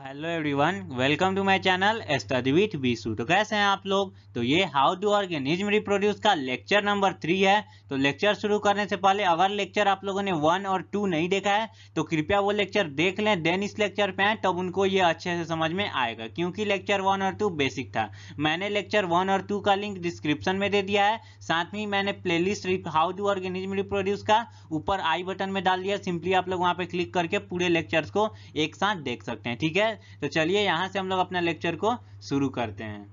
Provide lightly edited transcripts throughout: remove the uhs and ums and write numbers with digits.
Hello everyone, welcome to my channel study with Bisu. तो कैसे हैं आप लोग। तो ये हाउ टू ऑर्गेनिज्म रिप्रोड्यूस का लेक्चर नंबर 3 है। तो लेक्चर शुरू करने से पहले अगर लेक्चर आप लोगों ने 1 और 2 नहीं देखा है तो कृपया वो लेक्चर देख लें, देन इस लेक्चर पे आए, तब उनको ये अच्छे से समझ में आएगा, क्योंकि लेक्चर 1 और 2 बेसिक था। मैंने लेक्चर 1 और 2 का लिंक डिस्क्रिप्शन में दे दिया है, साथ में मैंने playlist how to organism reproduce का ऊपर आई बटन में डाल दिया। सिंपली आप लोग वहां पे क्लिक करके पूरे लेक्चर्स को एक साथ देख सकते हैं। ठीक है, तो चलिए यहां से हम लोग अपना लेक्चर को शुरू करते हैं।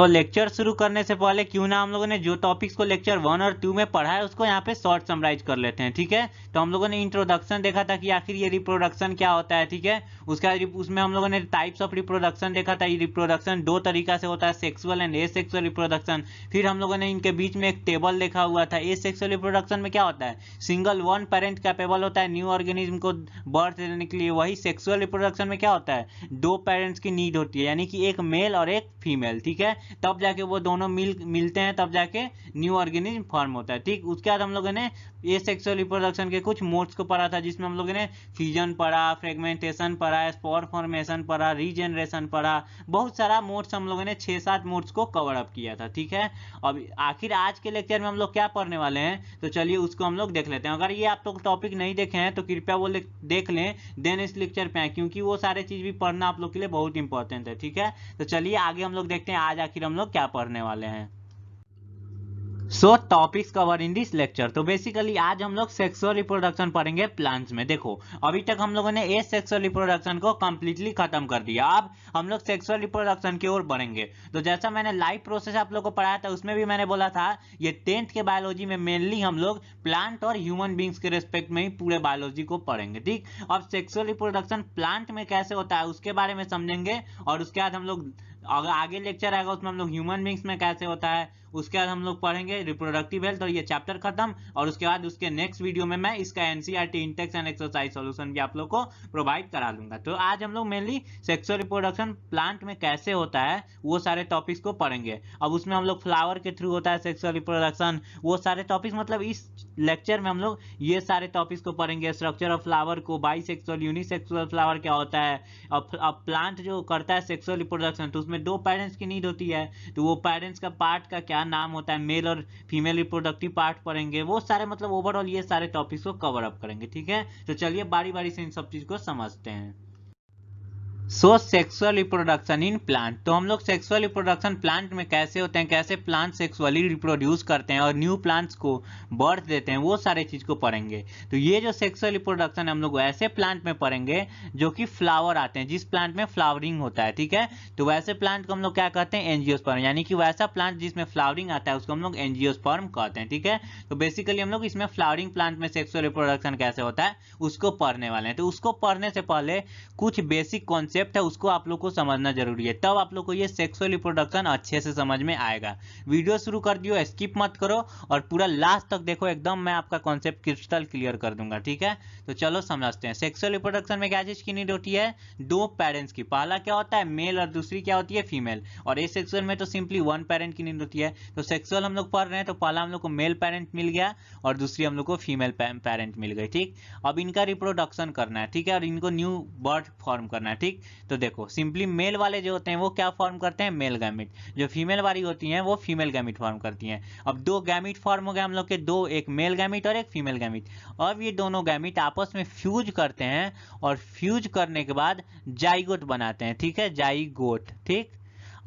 लेक्चर शुरू करने से पहले क्यों ना हम लोगों ने जो टॉपिक्स को लेक्चर 1 और 2 में पढ़ा है उसको यहाँ पे शॉर्ट समराइज कर लेते हैं। ठीक है, तो हम लोगों ने इंट्रोडक्शन देखा था कि आखिर ये रिप्रोडक्शन क्या होता है। ठीक है, उसमें हम लोगों ने टाइप्स ऑफ रिप्रोडक्शन देखा था। ये रिप्रोडक्शन दो तरीका से होता है, सेक्सुअल एंड एसेक्सुअल रिप्रोडक्शन। फिर हम लोगों ने इनके बीच में एक टेबल देखा हुआ था। एसेक्सुअल रिप्रोडक्शन में क्या होता है, सिंगल वन पेरेंट कैपेबल होता है न्यू ऑर्गेनिज्म को बर्थ देने के लिए। वही सेक्सुअल रिप्रोडक्शन में क्या होता है, दो पेरेंट्स की नीड होती है, यानी कि एक मेल और एक फीमेल। ठीक है, तब जाके वो दोनों मिलते हैं, तब जाके न्यू ऑर्गेनिज्म फॉर्म होता है। ठीक, उसके बाद हम लोगों ने एसेक्सुअल रिप्रोडक्शन के कुछ मोड्स को पढ़ा था, जिसमें हम लोगों ने फ्यूजन पढ़ा, फ्रेगमेंटेशन पढ़ा, स्पोर फॉर्मेशन पढ़ा, रीजनरेशन पढ़ा। बहुत सारा मोड्स हम लोगों ने 6-7 मोड्स को कवर अप किया था। ठीक है, अब आखिर आज के लेक्चर में हम लोग क्या पढ़ने वाले हैं, तो चलिए उसको हम लोग देख लेते हैं। अगर ये आप लोग टॉपिक नहीं देखे हैं तो कृपया वो देख लें, देन इस लेक्चर पे आए, क्योंकि वो सारे चीज भी पढ़ना आप लोग के लिए बहुत इंपॉर्टेंट है। ठीक है, तो चलिए आगे हम लोग देखते हैं आज आखिर हम लोग क्या पढ़ने वाले हैं। Topics cover in this lecture. तो बेसिकली आज हम लोग सेक्सुअल रिप्रोडक्शन पढ़ेंगे प्लांट्स में। देखो, अभी तक हम लोगों ने एसेक्सुअल रिप्रोडक्शन को कंप्लीटली खत्म कर दिया, अब हम लोग सेक्सुअल रिप्रोडक्शन की ओर बढ़ेंगे। तो जैसा मैंने लाइव प्रोसेस आप लोग को पढ़ाया था, उसमें भी मैंने बोला था ये 10th के बायोलॉजी में मेनली हम लोग प्लांट और ह्यूमन बींग्स के रेस्पेक्ट में ही पूरे बायोलॉजी को पढ़ेंगे। ठीक, अब सेक्सुअल रिप्रोडक्शन प्लांट में कैसे होता है उसके बारे में समझेंगे, और उसके बाद हम लोग अगर आगे लेक्चर आएगा उसमें हम लोग ह्यूमन बींग्स में कैसे होता है, उसके बाद हम लोग पढ़ेंगे रिप्रोडक्टिव हेल्थ, और ये चैप्टर खत्म। और उसके बाद उसके नेक्स्ट वीडियो में मैं इसका NCERT Intex and exercise solution भी आप लोग को प्रोवाइड करा दूंगा। तो आज हम लोग मेनली सेक्सुअल रिप्रोडक्शन प्लांट में कैसे होता है वो सारे टॉपिक्स को पढ़ेंगे। अब उसमें हम लोग फ्लावर के थ्रू होता है सेक्सुअल रिप्रोडक्शन, वो सारे टॉपिक्स, मतलब इस लेक्चर में हम लोग ये सारे टॉपिक्स को पढ़ेंगे। स्ट्रक्चर ऑफ फ्लावर को, बाइसेक्सुअल यूनिसेक्सुअल फ्लावर क्या होता है। अब प्लांट जो करता है सेक्सुअल रिप्रोडक्शन तो उसमें दो पेरेंट्स की नीड होती है, तो वो पेरेंट्स का पार्ट का क्या नाम होता है, मेल और फीमेल रिप्रोडक्टिव पार्ट पढ़ेंगे। वो सारे मतलब ओवरऑल ये सारे टॉपिक्स को कवर अप करेंगे। ठीक है, तो चलिए बारी बारी से इन सब चीज को समझते हैं। Sexual reproduction in plant. तो हम लोग सेक्सुअल रिप्रोडक्शन प्लांट में कैसे होते हैं, कैसे प्लांट सेक्सुअली रिप्रोड्यूस करते हैं और न्यू प्लांट्स को बर्थ देते हैं, वो सारे चीज को पढ़ेंगे। तो ये जो सेक्सुअल रिप्रोडक्शन है हम लोग ऐसे प्लांट में पढ़ेंगे जो कि फ्लावर आते हैं, जिस प्लांट में फ्लावरिंग होता है। ठीक है, तो वैसे प्लांट को हम लोग क्या कहते हैं, एंजियोस्पर्म, यानी कि वैसा प्लांट जिसमें फ्लावरिंग आता है उसको हम लोग एंजियोस्पर्म कहते हैं। ठीक है, तो बेसिकली हम लोग इसमें फ्लावरिंग प्लांट में सेक्सुअल रिप्रोडक्शन कैसे होता है उसको पढ़ने वाले हैं। तो उसको पढ़ने से पहले कुछ बेसिक कॉन्सेप्ट है उसको आप लोग को समझना जरूरी है, तब आप लोग को ये सेक्सुअल रिप्रोडक्शन अच्छे से समझ में आएगा। वीडियो शुरू कर दियो, स्किप मत करो और पूरा लास्ट तक देखो, एकदम मैं आपका कॉन्सेप्ट क्रिस्टल क्लियर कर दूंगा। ठीक है, तो चलो समझते हैं। सेक्सुअल रिप्रोडक्शन में क्या चीज की नीड होती है, दो पेरेंट्स की। पहला क्या होता है, मेल, और दूसरी क्या होती है, फीमेल। और एसेक्सुअल में तो सिंपली वन पेरेंट की नीड होती है। तो सेक्सुअल हम लोग पढ़ रहे हैं तो पहला हम लोग को मेल पेरेंट मिल गया और दूसरी हम लोग को फीमेल पेरेंट मिल गई। ठीक, अब इनका रिप्रोडक्शन करना है। ठीक है, और इनको न्यू बर्थ फॉर्म करना है। ठीक, तो देखो सिंपली मेल वाले जो होते हैं वो क्या फॉर्म करते हैं, मेल गैमिट। जो फीमेल वाली होती हैं वो फीमेल गैमिट फॉर्म करती हैं। अब दो गैमिट फॉर्म हो गए हम लोग के, दो, एक मेल गैमिट और एक फीमेल गैमिट। अब ये दोनों गैमिट आपस में फ्यूज करते हैं और फ्यूज करने के बाद जाइगोट बनाते हैं। ठीक है, जाइगोट। ठीक,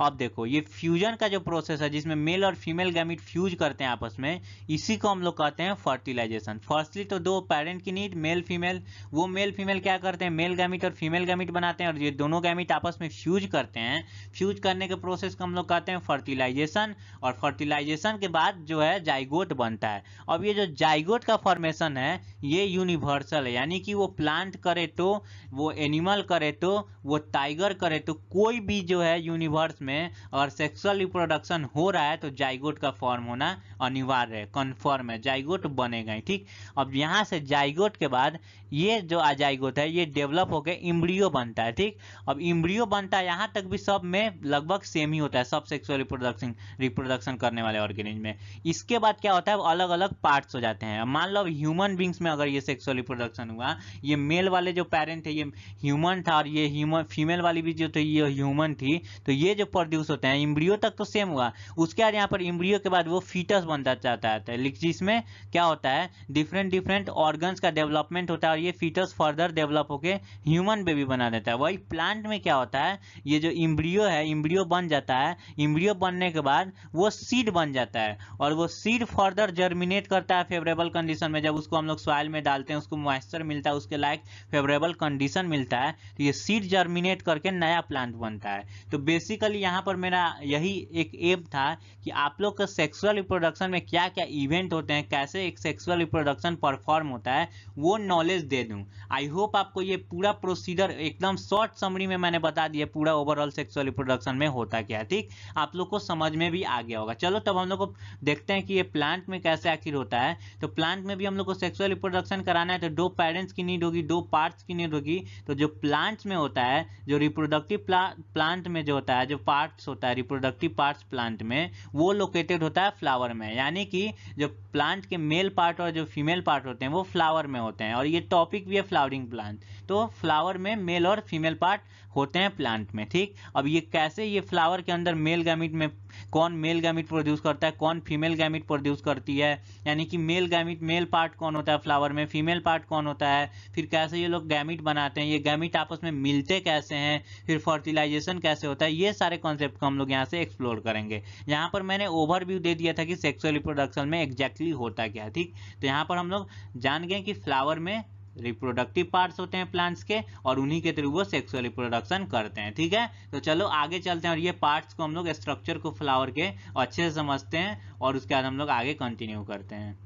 अब देखो ये फ्यूजन का जो प्रोसेस है जिसमें मेल और फीमेल गैमिट फ्यूज करते हैं आपस में, इसी को हम लोग कहते हैं फर्टिलाइजेशन। फर्स्टली तो दो पेरेंट की नीड, मेल फीमेल, वो मेल फीमेल क्या करते हैं, मेल गैमिट और फीमेल गैमिट बनाते हैं और ये दोनों गैमिट आपस में फ्यूज करते हैं। फ्यूज करने के प्रोसेस को हम लोग कहते हैं फर्टिलाइजेशन, और फर्टिलाइजेशन के बाद जो है जाइगोट बनता है। अब ये जो जाइगोट का फॉर्मेशन है ये यूनिवर्सल है, यानी कि वो प्लांट करे तो, वो एनिमल करे तो, वो टाइगर करे तो, कोई भी जो है यूनिवर्स में और सेक्सुअल रिप्रोडक्शन हो रहा है तो जाइगोट का फॉर्म होना अनिवार्य है, कन्फर्म है, जाइगोट बनेगा ही। ठीक, अब यहाँ से जाइगोट के बाद ये जो अजाइगोट है ये डेवलप होकर इम्ब्रियो बनता है। ठीक, अब इम्ब्रियो बनता है, यहाँ तक भी सब में लगभग सेम ही होता है, सब सेक्सुअल रिप्रोडक्शन करने वाले ऑर्गेनिज्म में। इसके बाद क्या होता है, अलग अलग पार्ट्स हो जाते हैं। मान लो ह्यूमन बींग्स में अगर ये सेक्सुअल रिप्रोडक्शन हुआ, ये मेल वाले जो पेरेंट है ये ह्यूमन था और ये ह्यूमन, फीमेल वाली भी जो थी ये ह्यूमन थी, तो ये जो प्रोड्यूस होते हैं इम्ब्रियो तक तो सेम हुआ। उसके बाद यहाँ पर इम्ब्रियो के बाद वो फीटस बनता जाता है, जिसमें क्या होता है डिफरेंट ऑर्गन्स का डेवलपमेंट होता है और ये फीटस फर्दर डेवलप होके ह्यूमन बेबी बना देता है। वही प्लांट में क्या होता है, ये जो इम्ब्रियो है इम्ब्रियो बन जाता है, इम्ब्रियो बनने के बाद वो सीड बन जाता है और वो सीड फर्दर जर्मिनेट करता है फेवरेबल कंडीशन में। जब उसको हम लोग सॉइल में डालते हैं, उसको मॉइस्चर मिलता है, उसके लायक फेवरेबल कंडीशन मिलता है, तो ये सीड जर्मिनेट करके नया प्लांट बनता है। तो बेसिकली यहाँ पर मेरा यही एक एम था कि आप लोग का सेक्सुअल रिप्रोडक्शन में क्या क्या इवेंट होते हैं, कैसे एक सेक्सुअल रिप्रोडक्शन परफॉर्म होता है, वो नॉलेज दे दूं। आई होप आपको ये पूरा प्रोसीजर एकदम शॉर्ट समरी में मैंने बता दिया, पूरा ओवरऑल सेक्सुअल रिप्रोडक्शन में होता क्या। ठीक, आप लोग को समझ में भी आ गया होगा। चलो तब हम लोग को देखते हैं कि ये प्लांट में कैसे आखिर होता है। तो प्लांट में भी हम लोग को सेक्सुअल रिप्रोडक्शन कराना है तो दो पेरेंट्स की नीड होगी, दो पार्ट्स की नीड होगी। तो जो प्लांट्स में होता है, जो रिप्रोडक्टिव प्लांट में जो होता है, जो पार्ट्स होता है रिप्रोडक्टिव पार्ट्स प्लांट में, वो लोकेटेड होता है फ्लावर में। यानी कि जो प्लांट के मेल पार्ट और जो फीमेल पार्ट होते हैं वो फ्लावर में होते हैं, और ये टॉपिक भी है फ्लावरिंग प्लांट। तो फ्लावर में मेल और फीमेल पार्ट होते हैं प्लांट में। ठीक, अब ये कैसे, ये फ्लावर के अंदर मेल गैमीट में कौन मेल गैमीट प्रोड्यूस करता है, कौन फीमेल गैमीट प्रोड्यूस करती है, यानी कि मेल गैमीट, मेल पार्ट कौन होता है फ्लावर में, फीमेल पार्ट कौन होता है, फिर कैसे ये लोग गैमीट बनाते हैं, ये गैमीट आपस में मिलते कैसे हैं, फिर फर्टिलाइजेशन कैसे होता है, ये सारे कॉन्सेप्ट को हम लोग यहाँ से एक्सप्लोर करेंगे। यहाँ पर मैंने ओवरव्यू दे दिया था कि सेक्सुअल रिप्रोडक्शन में एग्जैक्टली होता क्या है। ठीक, तो यहाँ पर हम लोग जान गए कि फ्लावर में रिप्रोडक्टिव पार्ट्स होते हैं प्लांट्स के और उन्हीं के थ्रू वो सेक्सुअल रिप्रोडक्शन करते हैं। ठीक है, तो चलो आगे चलते हैं और ये पार्ट्स को हम लोग स्ट्रक्चर को फ्लावर के अच्छे से समझते हैं और उसके बाद हम लोग आगे कंटिन्यू करते हैं।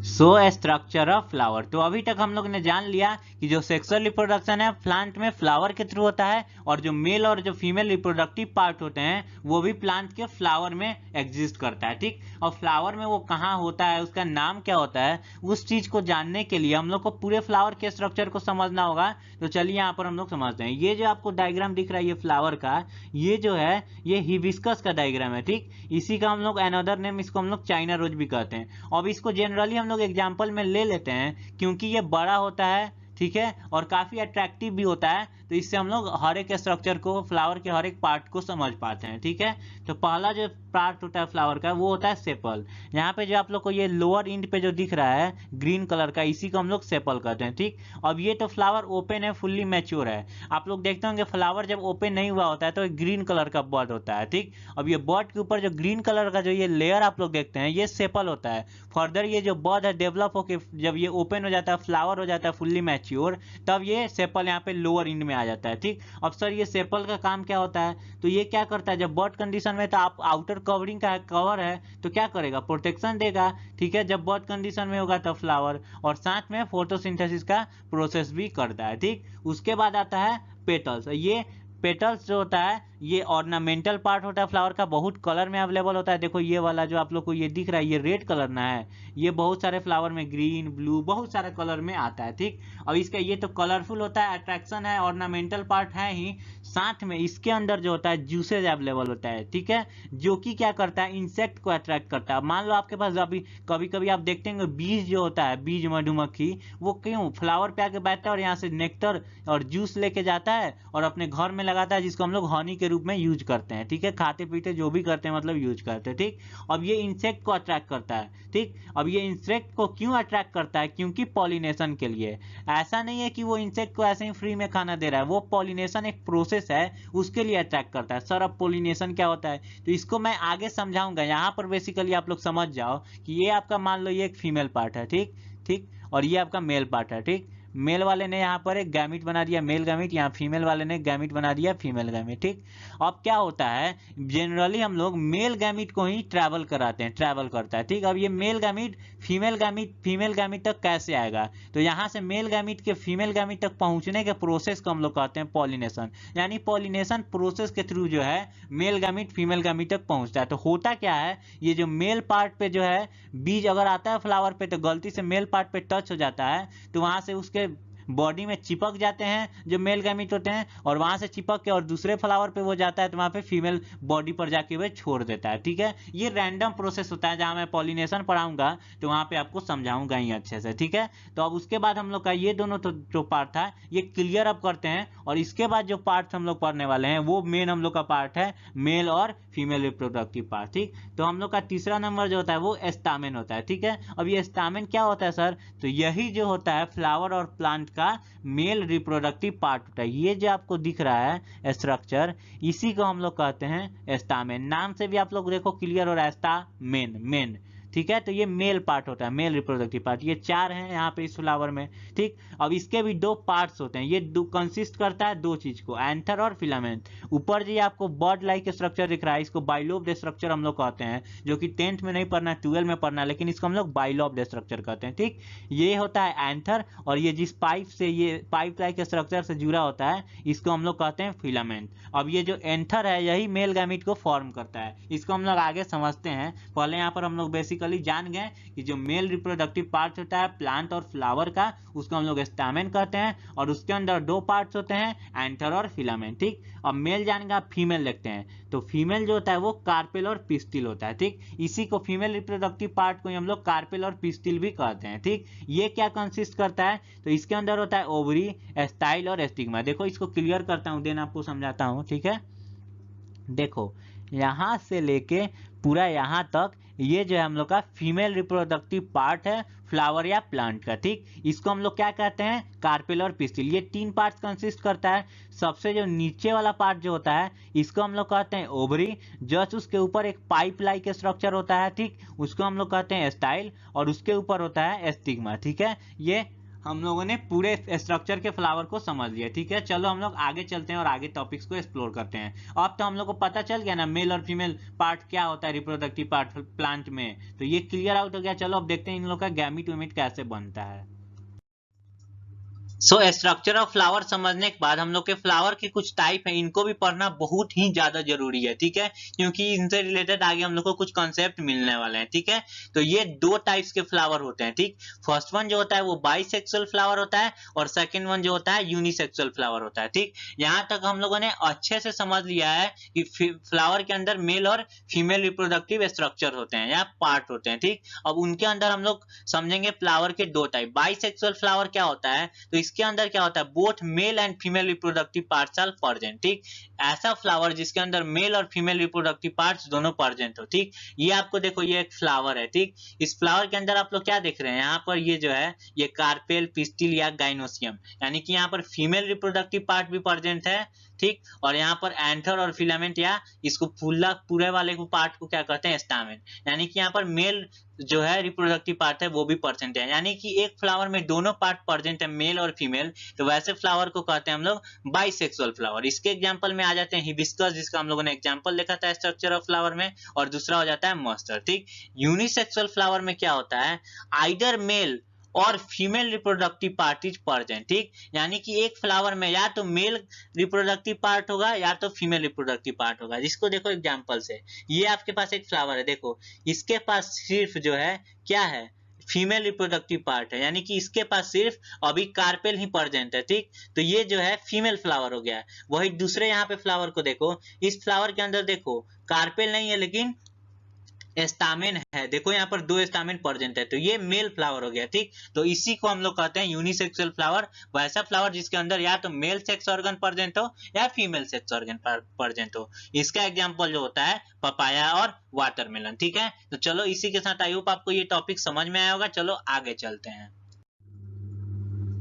So structure of flower. तो अभी तक हम लोग ने जान लिया कि जो सेक्सुअल रिप्रोडक्शन है प्लांट में फ्लावर के थ्रू होता है और जो मेल और जो फीमेल रिप्रोडक्टिव पार्ट होते हैं वो भी प्लांट के फ्लावर में एग्जिस्ट करता है। ठीक, और फ्लावर में वो कहाँ होता है, उसका नाम क्या होता है, उस चीज को जानने के लिए हम लोग को पूरे फ्लावर के स्ट्रक्चर को समझना होगा। तो चलिए यहाँ पर हम लोग समझते हैं। ये जो आपको डायग्राम दिख रहा है ये फ्लावर का, ये जो है ये हिबिस्कस का डायग्राम है। ठीक, इसी का हम लोग अनदर नेम इसको हम लोग चाइना रोज भी कहते हैं। अब इसको जनरली हम लोग एग्जाम्पल में ले लेते हैं क्योंकि ये बड़ा होता है, ठीक है, और काफी अट्रैक्टिव भी होता है, तो इससे हम लोग हर एक स्ट्रक्चर को, फ्लावर के हर एक पार्ट को समझ पाते हैं। ठीक है, तो पहला जो पार्ट होता है फ्लावर का वो होता है सेपल। यहाँ पे जो आप लोग को ये लोअर इंड पे जो दिख रहा है ग्रीन कलर का, इसी को हम लोग सेपल कहते हैं। ठीक, अब ये तो फ्लावर ओपन है, फुल्ली मैच्योर है। आप लोग देखते होंगे फ्लावर जब ओपन नहीं हुआ होता है तो ग्रीन कलर का बर्ड होता है। ठीक, अब ये बर्ड के ऊपर जो ग्रीन कलर का जो ये लेयर आप लोग देखते हैं ये सेपल होता है। फर्दर ये जो बर्ड है डेवलप होकर जब ये ओपन हो जाता है, फ्लावर हो जाता है फुल्ली मैच्योर, तब ये सेपल यहाँ पे लोअर इंड में आ जाता है। ठीक, अब सर ये सेपल का काम क्या होता है, तो ये क्या करता है, जब बर्ड कंडीशन में तो आप आउटर कवरिंग का कवर है तो क्या करेगा, प्रोटेक्शन देगा। ठीक है, जब बर्ड कंडीशन में होगा तब फ्लावर, और साथ में फोटोसिंथेसिस का प्रोसेस भी करता है। ठीक, उसके बाद आता है पेटल्स। ये पेटल्स जो होता है ये ऑर्नामेंटल पार्ट होता है फ्लावर का, बहुत कलर में अवेलेबल होता है। देखो ये वाला जो आप लोग को ये दिख रहा है ये रेड कलर ना है, ये बहुत सारे फ्लावर में ग्रीन, ब्लू, बहुत सारे कलर में आता है। ठीक, और इसका ये तो कलरफुल होता है, अट्रैक्शन है, ऑर्नामेंटल पार्ट है ही, साथ में इसके अंदर जो होता है जूसेज अवेलेबल होता है। ठीक है, जो कि क्या करता है, इंसेक्ट को अट्रैक्ट करता है। मान लो आपके पास अभी कभी कभी आप देखते हैं बीज जो होता है, बीज मधुमक्खी, वो क्यों फ्लावर पे आके बैठता है और यहाँ से नेक्टर और जूस लेके जाता है और अपने घर में लगाता है, जिसको हम लोग हनी के रूप में यूज करते हैं। ठीक है, खाते पीते जो भी करते हैं मतलब यूज करते हैं। ठीक, अब ये इंसेक्ट को अट्रैक्ट करता है। ठीक, अब ये इंसेक्ट को क्यों अट्रैक्ट करता है, क्योंकि पॉलिनेशन के लिए। ऐसा नहीं है कि वो इंसेक्ट को ऐसे ही फ्री में खाना दे रहा है, वो पॉलिनेशन एक प्रोसेस है, उसके लिए अट्रैक्ट करता है। सर अब पॉलिनेशन क्या होता है, तो इसको मैं आगे समझाऊंगा। यहाँ पर बेसिकली आप लोग समझ जाओ कि ये आपका मान लो ये एक फीमेल पार्ट है। ठीक, ठीक, और ये आपका मेल पार्ट है। ठीक, मेल वाले ने यहाँ पर एक गैमिट बना दिया मेल गैमिट, यहाँ फीमेल वाले ने गैमिट बना दिया फीमेल गैमिट। ठीक, अब क्या होता है जनरली हम लोग मेल गैमिट को ही ट्रैवल कराते हैं, ट्रैवल करता है। ठीक, अब ये मेल गैमिट फीमेल गैमिट तक कैसे आएगा, तो यहाँ से मेल गैमिट के फीमेल गैमिट तक पहुंचने के प्रोसेस को हम लोग कहते हैं पॉलिनेशन, यानी पॉलिनेशन प्रोसेस के थ्रू जो है मेल गैमिट फीमेल गैमिट तक पहुंचता है। तो होता क्या है, ये जो मेल पार्ट पे जो है बीज अगर आता है फ्लावर पे तो गलती से मेल पार्ट पे टच हो जाता है, तो वहां से उसके बॉडी में चिपक जाते हैं जो मेल गैमिट होते हैं, और वहां से चिपक के और दूसरे फ्लावर पे वो जाता है तो वहां पे फीमेल बॉडी पर जाके वो छोड़ देता है। ठीक है, ये रैंडम प्रोसेस होता है, जहां मैं पॉलिनेशन पढ़ाऊंगा तो वहां पे आपको समझाऊंगा ही अच्छे से। ठीक है, तो अब उसके बाद हम लोग का ये दोनों तो जो पार्ट था ये क्लियर अप करते हैं, और इसके बाद जो पार्ट हम लोग पढ़ने वाले हैं वो मेन हम लोग का पार्ट है मेल और फीमेल रिप्रोडक्टिव पार्ट। ठीक, तो हम लोग का तीसरा नंबर जो होता है वो स्टामेन होता है। ठीक है, अब ये स्टामेन क्या होता है सर, तो यही जो होता है फ्लावर और प्लांट का मेल रिप्रोडक्टिव पार्ट होता है। ये जो आपको दिख रहा है स्ट्रक्चर, इसी को हम लोग कहते हैं स्टामेन। नाम से भी आप लोग देखो क्लियर और स्टामेन मेन। ठीक है, तो ये मेल पार्ट होता है, मेल रिप्रोडक्टिव पार्ट। ये 4 हैं यहाँ पे इस फ्लावर में। ठीक, अब इसके भी 2 पार्ट्स होते हैं, ये कंसिस्ट करता है 2 चीज को, एंथर और फिलामेंट। ऊपर जी आपको बर्ड लाइक स्ट्रक्चर दिख रहा है, इसको बाइलोब्ड स्ट्रक्चर हम लोग कहते हैं, जो कि 10th में नहीं पढ़ना है 12 में पढ़ना है, लेकिन इसको हम लोग बाइलोब्ड स्ट्रक्चर कहते हैं। ठीक, ये होता है एंथर, और ये जिस पाइप से ये पाइप लाइक स्ट्रक्चर से जुड़ा होता है इसको हम लोग कहते हैं फिलामेंट। अब ये जो एंथर है यही मेल गैमिट को फॉर्म करता है, इसको हम लोग आगे समझते हैं। पहले यहाँ पर हम लोग बेसिकली जान गए कि जो मेल रिप्रोडक्टिव पार्ट होता है प्लांट और फ्लावर का, उसको हम लोग स्टामेन कहते हैं, और उसके अंदर 2 पार्ट्स होते हैं एंथर और फिलामेंट। ठीक, अब मेल जानेंगे, आप फीमेल देखते हैं, तो फीमेल जो होता है वो कार्पेल और पिस्टिल होता है। ठीक, इसी को फीमेल रिप्रोडक्टिव पार्ट को हम लोग कार्पेल और पिस्टिल भी कहते हैं। ठीक, ये क्या कंसिस्ट करता है, तो इसके अंदर होता है ओवरी, स्टाइल और स्टिग्मा। देखो इसको क्लियर करता हूं, देन आपको समझाता हूं। ठीक है, देखो यहां से लेके पूरा यहां तक ये जो है हम लोग का फीमेल रिप्रोडक्टिव पार्ट है फ्लावर या प्लांट का। ठीक, इसको हम लोग क्या कहते हैं, कार्पेल और पिस्टिल। ये 3 पार्ट्स कंसिस्ट करता है। सबसे जो नीचे वाला पार्ट जो होता है इसको हम लोग कहते हैं ओवरी, जस्ट उसके ऊपर एक पाइप लाइक स्ट्रक्चर होता है। ठीक, उसको हम लोग कहते हैं स्टाइल, और उसके ऊपर होता है स्टिग्मा। ठीक है, ये हम लोगों ने पूरे स्ट्रक्चर के फ्लावर को समझ लिया। ठीक है, चलो हम लोग आगे चलते हैं और आगे टॉपिक्स को एक्सप्लोर करते हैं। अब तो हम लोग को पता चल गया ना मेल और फीमेल पार्ट क्या होता है रिप्रोडक्टिव पार्ट प्लांट में, तो ये क्लियर आउट हो गया। चलो अब देखते हैं इन लोग का गैमीट वेमीट कैसे बनता है। सो स्ट्रक्चर ऑफ फ्लावर समझने के बाद हम लोग के फ्लावर के कुछ टाइप है, इनको भी पढ़ना बहुत ही ज्यादा जरूरी है। ठीक है, क्योंकि इनसे रिलेटेड आगे हम लोग को कुछ कॉन्सेप्ट मिलने वाले हैं। ठीक है, तो ये 2 टाइप्स के फ्लावर होते हैं। ठीक, फर्स्ट वन जो होता है वो बाइसेक्सुअल फ्लावर होता है, और सेकंड वन जो होता है यूनिसेक्सुअल फ्लावर होता है। ठीक, यहाँ तक हम लोगों ने अच्छे से समझ लिया है कि फ्लावर के अंदर मेल और फीमेल रिप्रोडक्टिव स्ट्रक्चर होते हैं या पार्ट होते हैं। ठीक, अब उनके अंदर हम लोग समझेंगे फ्लावर के 2 टाइप। बाइसेक्सुअल फ्लावर क्या होता है, तो इसके अंदर क्या होता है both male and female reproductive parts are present. ठीक, ऐसा फ्लावर जिसके अंदर मेल और फीमेल रिप्रोडक्टिव पार्ट्स दोनों प्रेजेंट हो। ठीक, ये आपको देखो ये एक फ्लावर है। ठीक, इस फ्लावर के अंदर आप लोग क्या देख रहे हैं, यहाँ पर ये जो है ये कार्पेल, पिस्टिल या गाइनोसियम, यानी कि यहाँ पर फीमेल रिप्रोडक्टिव पार्ट भी प्रेजेंट है। ठीक, और यहाँ पर एंथर और फिलामेंट या इसको पूरे वाले को पार्ट को क्या कहते हैं स्टामेन, यानी कि यहाँ पर मेल जो है रिप्रोडक्टिव पार्ट है वो भी प्रेजेंट है, यानी कि एक फ्लावर में दोनों पार्ट प्रेजेंट है मेल और फीमेल, तो वैसे फ्लावर को कहते हैं हम लोग बाइसेक्सुअल फ्लावर। इसके एग्जांपल में आ जाते हैं हिबिस्कस, जिसका हम लोगों ने एग्जांपल देखा था स्ट्रक्चर ऑफ फ्लावर में, और दूसरा हो जाता है मस्टर्ड। ठीक, यूनिसेक्सुअल फ्लावर में क्या होता है आइदर मेल और female reproductive part is present. ठीक, यानी कि एक फ्लावर में या तो मेल रिप्रोडक्टिव पार्ट होगा या तो फीमेल रिप्रोडक्टिव पार्ट होगा। जिसको देखो एग्जांपल से, ये आपके पास एक फ्लावर है, देखो इसके पास सिर्फ जो है क्या है फीमेल रिप्रोडक्टिव पार्ट है, यानी कि इसके पास सिर्फ अभी कार्पेल ही प्रेजेंट है। ठीक, तो ये जो है फीमेल फ्लावर हो गया। वही दूसरे यहाँ पे फ्लावर को देखो, इस फ्लावर के अंदर देखो कार्पेल नहीं है लेकिन स्टामेन है, देखो यहाँ पर 2 स्टामेन प्रेजेंट है, तो ये मेल फ्लावर हो गया। ठीक, तो इसी को हम लोग कहते हैं यूनिसेक्सुअल फ्लावर, वैसा फ्लावर जिसके अंदर या तो मेल सेक्स ऑर्गन प्रेजेंट हो या फीमेल सेक्स ऑर्गन प्रेजेंट हो। इसका एग्जांपल जो होता है पपाया और वाटरमेलन। ठीक है, तो चलो इसी के साथ आई होप आपको ये टॉपिक समझ में आया होगा। चलो आगे चलते हैं।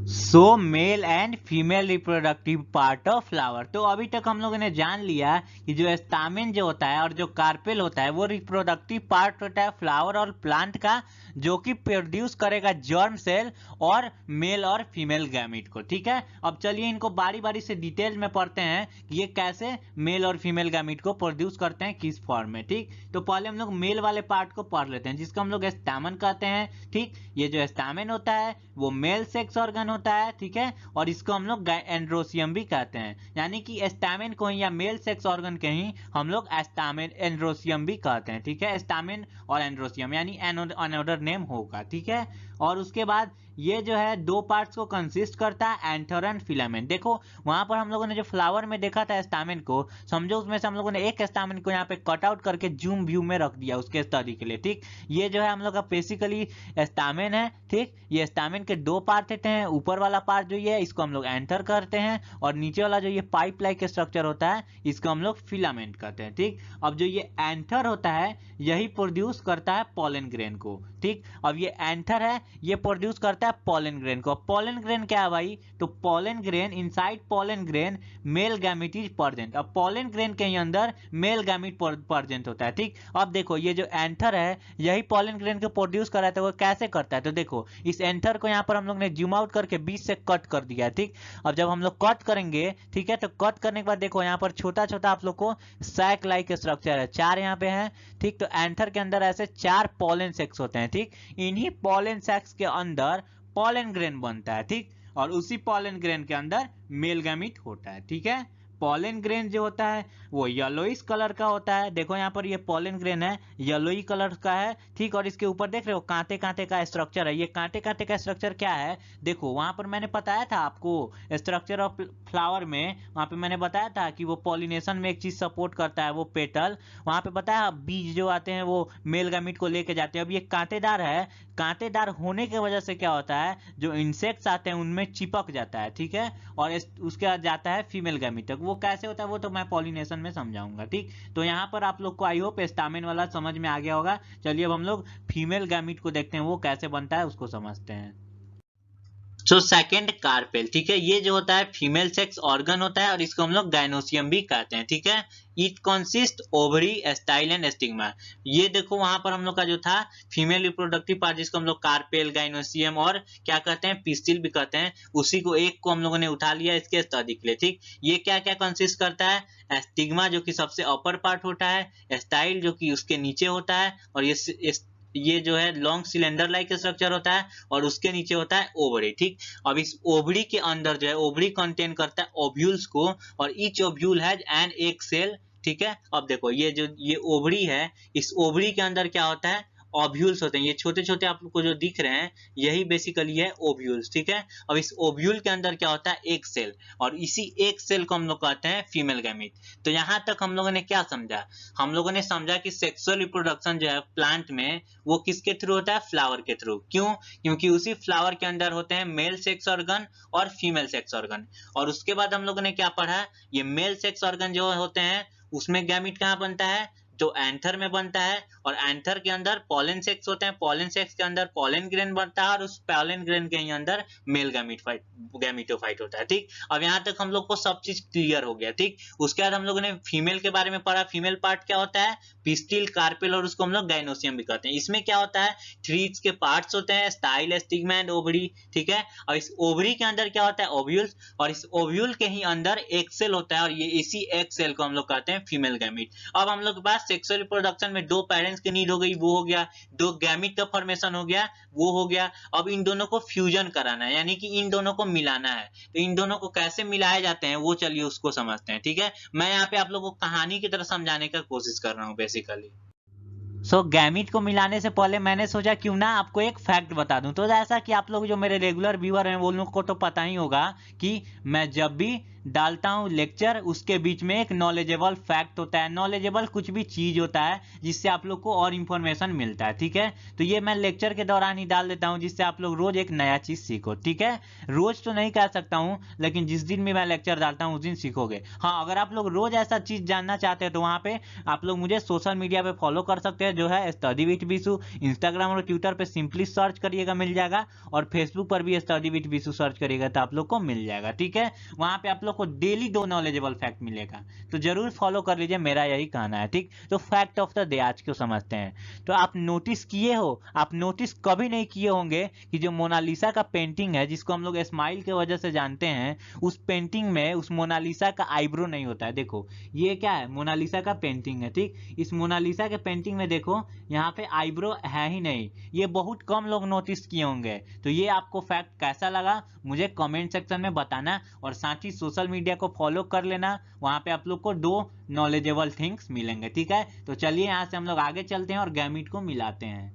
So male and female reproductive part of flower. तो अभी तक हम लोगों ने जान लिया कि जो स्टामेन जो होता है और जो कार्पेल होता है वो रिप्रोडक्टिव पार्ट होता है फ्लावर और प्लांट का, जो कि प्रोड्यूस करेगा जर्म सेल और मेल और फीमेल गैमीट को। ठीक है, अब चलिए इनको बारी बारी से डिटेल में पढ़ते हैं कि ये कैसे मेल और फीमेल गैमीट को प्रोड्यूस करते हैं, किस फॉर्म में। ठीक, तो पहले हम लोग मेल वाले पार्ट को पढ़ लेते हैं जिसको हम लोग स्टामेन कहते हैं। ठीक, ये जो स्टामेन होता है वो मेल सेक्स ऑर्गन होता है। ठीक है, और इसको हम लोग एंड्रोसियम भी कहते हैं, यानी कि स्टामेन को ही या मेल सेक्स ऑर्गन के ही हम लोग स्टामेन एंड्रोसियम भी कहते हैं। ठीक है, स्टामेन और एंड्रोसियम यानी अनदर नेम होगा। ठीक है, और उसके बाद ये जो है दो पार्ट्स को कंसिस्ट करता है, एंथर एंड फिलामेंट। देखो वहां पर हम लोगों ने जो फ्लावर में देखा था स्टामेन को, समझो उसमें से हम लोगों ने एक स्टामेन को यहाँ पे कट आउट करके जूम व्यू में रख दिया उसके स्टडी के लिए। ठीक, ये जो है हम लोग का बेसिकली स्टामेन है। ठीक, ये स्टामेन के दो पार्ट होते हैं, ऊपर वाला पार्ट जो ये इसको हम लोग एंथर करते हैं, और नीचे वाला जो ये पाइप लाइक स्ट्रक्चर होता है इसको हम लोग फिलामेंट कहते हैं। ठीक, अब जो ये एंथर होता है यही प्रोड्यूस करता है पॉलन ग्रेन को। ठीक, अब ये एंथर है ये प्रोड्यूस करता है पॉलन ग्रेन को। पॉलन ग्रेन क्या है भाई, तो pollen grain, inside pollen grain male gamete is present. अब पॉलन ग्रेन के अंदर मेल गैमीट प्रेजेंट होता है। ठीक, अब देखो ये जो एंथर है यही पॉलन ग्रेन को प्रोड्यूस कर रहा है, तो वो कैसे करता है, तो देखो इस एंथर को यहाँ पर हम लोग ने जूम आउट करके बीच से कट कर दिया है। ठीक, अब जब हम लोग कट करेंगे, ठीक है, तो कट करने के बाद देखो यहाँ पर छोटा छोटा आप लोग को सैक लाइक स्ट्रक्चर है, चार यहाँ पे है। ठीक, तो एंथर के अंदर ऐसे चार पॉलन सेक्स होते हैं। ठीक, इन्हीं पॉलन सेक्स के अंदर पॉलन ग्रेन बनता है। ठीक, और उसी पॉलन ग्रेन के अंदर मेल गैमीट होता है। ठीक है, पॉलन ग्रेन जो होता है वो येलोइश कलर का होता है। देखो यहाँ पर ये पॉलन ग्रेन है येलोई कलर का है। ठीक, और इसके ऊपर देख रहे हो कांटे कांटे का स्ट्रक्चर है। ये कांटे कांटे का स्ट्रक्चर क्या है, देखो वहां पर मैंने बताया था आपको स्ट्रक्चर ऑफ फ्लावर में, वहां पे मैंने बताया था कि वो पॉलिनेशन में एक चीज सपोर्ट करता है, वो पेटल। वहां पे बताया बीज जो आते हैं वो मेल गैमीट को लेके जाते हैं। अब ये कांटेदार है, कांटेदार होने की वजह से क्या होता है, जो इंसेक्ट्स आते हैं उनमें चिपक जाता है। ठीक है, और उसके बाद जाता है फीमेल गैमीट तक। वो कैसे होता है वो तो मैं पॉलिनेशन में समझाऊंगा। ठीक, तो यहाँ पर आप लोग को आई होप स्टामेन वाला समझ में आ गया होगा। चलिए अब हम लोग फीमेल गैमीट को देखते हैं वो कैसे बनता है, उसको समझते हैं। सो सेकेंड कार्पेल, ठीक है, ये जो होता है फीमेल सेक्स ऑर्गन होता है और इसको हम लोग गायनोसियम भी कहते हैं। ठीक है, it consist ovary style and stigma. ये देखो वहां पर हम लोग का जो था फीमेल रिप्रोडक्टिव पार्ट जिसको हम लोग कार्पेल, गायनोसियम और क्या कहते हैं पिस्टिल भी कहते हैं, उसी को एक को हम लोगों ने उठा लिया इसके स्टडी के लिए। ठीक, ये क्या क्या कंसिस्ट करता है, स्टिग्मा जो कि सबसे अपर पार्ट होता है, स्टाइल जो कि उसके नीचे होता है, और ये जो है लॉन्ग सिलेंडर लाइक स्ट्रक्चर होता है, और उसके नीचे होता है ओवरी। ठीक, अब इस ओवरी के अंदर जो है ओवरी कंटेन करता है ओव्यूल्स को, और ईच ओव्यूल हैज एन एक सेल। ठीक है, अब देखो ये ओवरी है, इस ओवरी के अंदर क्या होता है ओव्यूल्स होते हैं। ये छोटे छोटे आप लोग को जो दिख रहे हैं यही बेसिकली है ओव्यूल्स। ठीक है, अब इस ओव्यूल के अंदर क्या होता है एक सेल, और इसी एक सेल को हम लोग कहते हैं फीमेल गैमीट। तो यहाँ तक हम लोगों ने क्या समझा, हम लोगों ने समझा कि सेक्सुअल रिप्रोडक्शन जो है प्लांट में वो किसके थ्रू होता है, फ्लावर के थ्रू। क्यों, क्योंकि उसी फ्लावर के अंदर होते हैं मेल सेक्स ऑर्गन और फीमेल सेक्स ऑर्गन। और उसके बाद हम लोगों ने क्या पढ़ा, ये मेल सेक्स ऑर्गन जो होते हैं उसमें गैमीट कहाँ बनता है, जो एंथर में बनता है, और एंथर के अंदर पॉलन सेक्स होते हैं, पॉलन सेक्स के अंदर पॉलन ग्रेन बनता है, और उस पॉलन ग्रेन के अंदर मेल गैमीटोफाइट होता है। ठीक, अब यहाँ तक हम लोग को सब चीज क्लियर हो गया। ठीक, उसके बाद हम लोगों ने फीमेल के बारे में पढ़ा, फीमेल पार्ट क्या होता है, पिस्टिल, कार्पेल, और उसको हम लोग गायनोसियम भी कहते हैं। इसमें क्या होता है, थ्री के पार्ट्स होते हैं, स्टाइल, स्टिग्मा एंड ओवरी। ठीक है, और इस ओवरी के अंदर क्या होता है ओव्यूल्स, और इस ओव्यूल के ही अंदर एक सेल होता है, और ये इसी एक सेल को हम लोग कहते हैं फीमेल गैमीट। अब हम लोग के पास सेक्सुअल रिप्रोडक्शन में दो पेरेंट्स की नीड हो गई, वो हो गया, दो गैमीट का फॉर्मेशन हो गया, वो हो गया। अब इन दोनों को फ्यूजन कराना है, यानी कि इन दोनों को मिलाना है। तो इन दोनों को कैसे मिलाए जाते हैं वो चलिए उसको समझते हैं। ठीक है, मैं यहाँ पे आप लोगों को कहानी की तरह समझाने का कोशिश कर रहा हूँ बेसिकली। गैमीट को मिलाने से पहले मैंने सोचा क्यों ना आपको एक फैक्ट बता दूं। तो जैसा कि आप लोग जो मेरे रेगुलर व्यूअर हैं वो लोग को तो पता ही होगा कि मैं जब भी डालता हूँ लेक्चर, उसके बीच में एक नॉलेजेबल फैक्ट होता है, नॉलेजेबल कुछ भी चीज होता है जिससे आप लोग को और इंफॉर्मेशन मिलता है, ठीक है। तो ये मैं लेक्चर के दौरान ही डाल देता हूँ जिससे आप लोग रोज एक नया चीज सीखो, ठीक है। रोज तो नहीं कह सकता हूँ, लेकिन जिस दिन भी मैं लेक्चर डालता हूँ उस दिन सीखोगे। हाँ, अगर आप लोग रोज ऐसा चीज जानना चाहते हैं तो वहां पे आप लोग मुझे सोशल मीडिया पे फॉलो कर सकते हैं, जो है स्टडी विद विशु। इंस्टाग्राम और ट्विटर पे सिंपली सर्च करिएगा, मिल जाएगा। और फेसबुक पर भी स्टडी विद विशु सर्च करिएगा तो आप लोग को मिल जाएगा, ठीक है। वहां पे आप लोग को डेली 2 नॉलेजेबल फैक्ट मिलेगा, तो जरूर फॉलो कर लीजिए, मेरा यही कहना है, ठीक। तो फैक्ट ऑफ द डे आज को समझते हैं। तो आप नोटिस किए हो, आप नोटिस कभी नहीं किए होंगे कि जो मोनालिसा का पेंटिंग है, जिसको हम लोग स्माइल के वजह से जानते हैं, उस पेंटिंग में उस मोनालिसा का आईब्रो नहीं होता है। देखो ये क्या है, मोनालिसा का पेंटिंग है, ठीक। इस मोनालिसा के पेंटिंग में देखो यहाँ पे आईब्रो है ही नहीं, ये बहुत कम लोग नोटिस किए होंगे। तो ये आपको फैक्ट कैसा लगा मुझे कमेंट सेक्शन में बताना, और साथ ही सोशल मीडिया को फॉलो कर लेना, वहां पे आप लोग को 2 नॉलेजेबल थिंग्स मिलेंगे, ठीक है। तो चलिए यहाँ से हम लोग आगे चलते हैं और गैमीट को मिलाते हैं।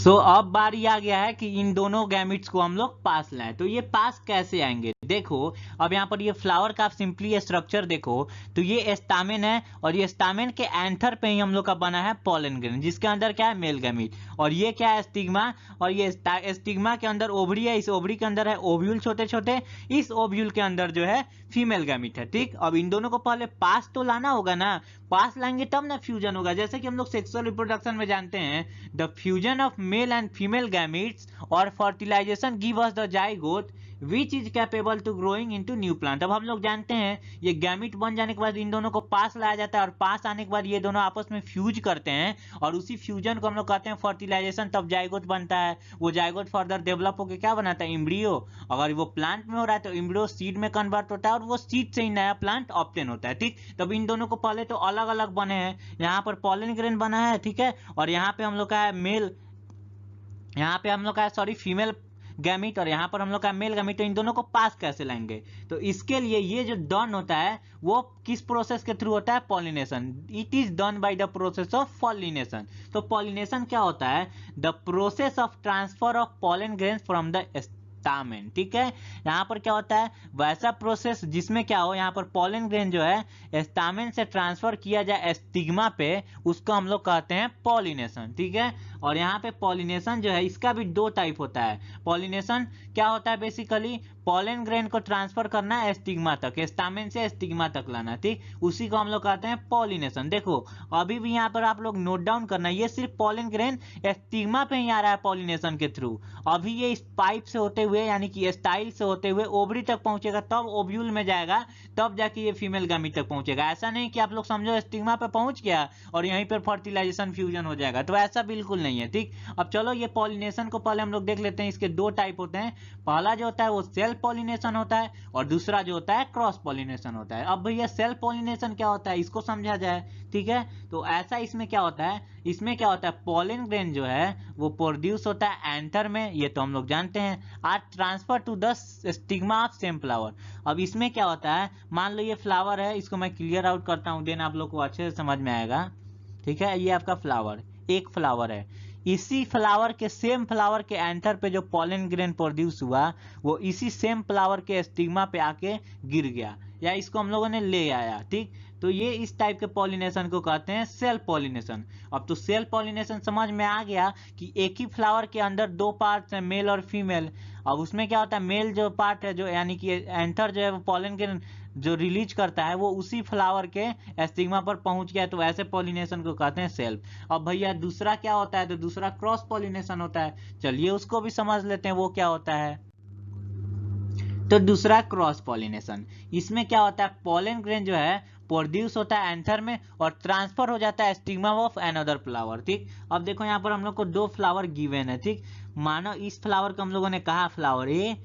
अब बारी आ गया है कि इन दोनों गैमिट्स को हम लोग पास लाएं। तो ये पास कैसे आएंगे, देखो अब यहाँ पर ये फ्लावर का सिंपली स्ट्रक्चर देखो, तो ये स्टामेन है, और ये स्टामेन के एंथर पे ही हम लोग का बना है पॉलन ग्रेन, जिसके अंदर क्या है, मेल गैमीट। और ये क्या है, स्टिग्मा, और ये स्टिग्मा के अंदर ओवरी है, इस ओवरी के अंदर है ओव्यूल छोटे छोटे, इस ओव्यूल के अंदर जो है फीमेल गैमीट है, ठीक। अब इन दोनों को पहले पास तो लाना होगा ना, पास लाएंगे तब ना फ्यूजन होगा। जैसे कि हम लोग सेक्सुअल रिप्रोडक्शन में जानते हैं, the fusion of male and female gametes और fertilization give us the zygote which is capable to growing into new plant. अब हम लोग जानते हैं ये गैमीट बन जाने के बाद इन दोनों को पास लाया जाता है, और पास आने के बाद ये दोनों आपस में फ्यूज करते हैं, और उसी फ्यूजन को हम लोग कहते हैं फर्टिलाइजेशन। तब जाइगोट बनता है, वो जाइगोट फर्दर डेवलप होकर क्या बनाता है, एम्ब्रियो। अगर वो प्लांट में हो रहा है तो एम्ब्रियो सीड में कन्वर्ट होता है, और वो सीड से ही नया प्लांट ऑब्टेन होता है, ठीक। तब इन दोनों को पहले तो अलग अलग बने हैं, यहाँ पर पॉलन ग्रेन बना है, ठीक है, और यहाँ पे हम लोग का है मेल, यहाँ पे हम लोग का सॉरी फीमेल गैमीट, और यहाँ पर हम लोग का मेल गैमीट। तो इन दोनों को पास कैसे लाएंगे, तो इसके लिए ये जो डन होता है वो किस प्रोसेस के थ्रू होता है, pollination. It is done by the process of pollination. तो पॉलिनेशन क्या होता है, the process of transfer of pollen grains from the stamen, ठीक है। यहाँ पर क्या होता है, वैसा प्रोसेस जिसमें क्या हो, यहाँ पर पॉलन ग्रेन जो है स्टामेन से ट्रांसफर किया जाए स्टिग्मा पे, उसको हम लोग कहते हैं पॉलिनेशन, ठीक है। और यहाँ पे पॉलिनेशन जो है इसका भी 2 टाइप होता है। पॉलिनेशन क्या होता है, बेसिकली पॉलन ग्रेन को ट्रांसफर करना है स्टिग्मा तक, स्टामेन से स्टिग्मा तक लाना, ठीक, उसी को हम लोग कहते हैं पॉलिनेशन। देखो अभी भी यहाँ पर आप लोग नोट डाउन करना, ये सिर्फ पॉलन ग्रेन स्टिग्मा पे ही आ रहा है पॉलिनेशन के थ्रू। अभी ये इस पाइप से होते हुए यानी कि स्टाइल से होते हुए ओवरी तक पहुंचेगा, तब ओव्यूल में जाएगा, तब जाके ये फीमेल गैमीट तक पहुंचेगा। ऐसा नहीं कि आप लोग समझो स्टिग्मा पे पहुंच गया और यहीं पर फर्टिलाइजेशन फ्यूजन हो जाएगा, तो ऐसा बिल्कुल नहीं है, ठीक। अब चलो ये पॉलिनेशन को पहले हम लोग देख लेते हैं। इसके 2 टाइप होते हैं, पहला जो होता है वो सेल्फ पॉलिनेशन होता है, और दूसरा जो होता है क्रॉस पॉलिनेशन होता है। अब भैया सेल्फ पॉलिनेशन क्या होता है इसको समझा जाए, ठीक है। तो ऐसा इसमें क्या होता है, इसमें क्या होता है, पॉलन ग्रेन जो है वो प्रोड्यूस होता है एंथर में, ये तो हम लोग जानते हैं, are transfer to the stigma of same flower. अब इसमें क्या होता है, मान लो ये फ्लावर है, इसको मैं क्लियर आउट करता हूं, देन आप लोग को अच्छे से समझ में आएगा, ठीक है। ये आपका फ्लावर, एक फ्लावर है, इसी फ्लावर के सेम फ्लावर के एंथर पे जो पॉलन ग्रेन प्रोड्यूस हुआ वो इसी सेम फ्लावर के स्टिग्मा पे आके गिर गया, या इसको हम लोगों ने ले आया, ठीक। तो ये इस टाइप के पॉलिनेशन को कहते हैं सेल्फ पॉलिनेशन। अब तो सेल्फ पॉलिनेशन समझ में आ गया कि एक ही फ्लावर के अंदर 2 पार्ट्स हैं, मेल और फीमेल। अब उसमें क्या होता है, मेल जो पार्ट है जो यानी कि एंथर जो है वो पॉलन ग्रेन जो रिलीज करता है वो उसी फ्लावर के स्टिग्मा पर पहुंच गया, तो ऐसे पॉलिनेशन को कहते हैं सेल्फ। अब भैया दूसरा क्या होता है, तो दूसरा क्रॉस पॉलिनेशन होता है, चलिए उसको भी समझ लेते हैं वो क्या होता है। तो दूसरा क्रॉस पॉलिनेशन, इसमें क्या होता है, पॉलन ग्रेन जो है प्रोड्यूस होता है एंथर में और ट्रांसफर हो जाता है स्टिग्मा ऑफ अनदर फ्लावर, ठीक। अब देखो यहाँ पर हम लोग को 2 फ्लावर गिवन है, ठीक। मानो इस फ्लावर को हम लोगों ने कहा फ्लावर ए,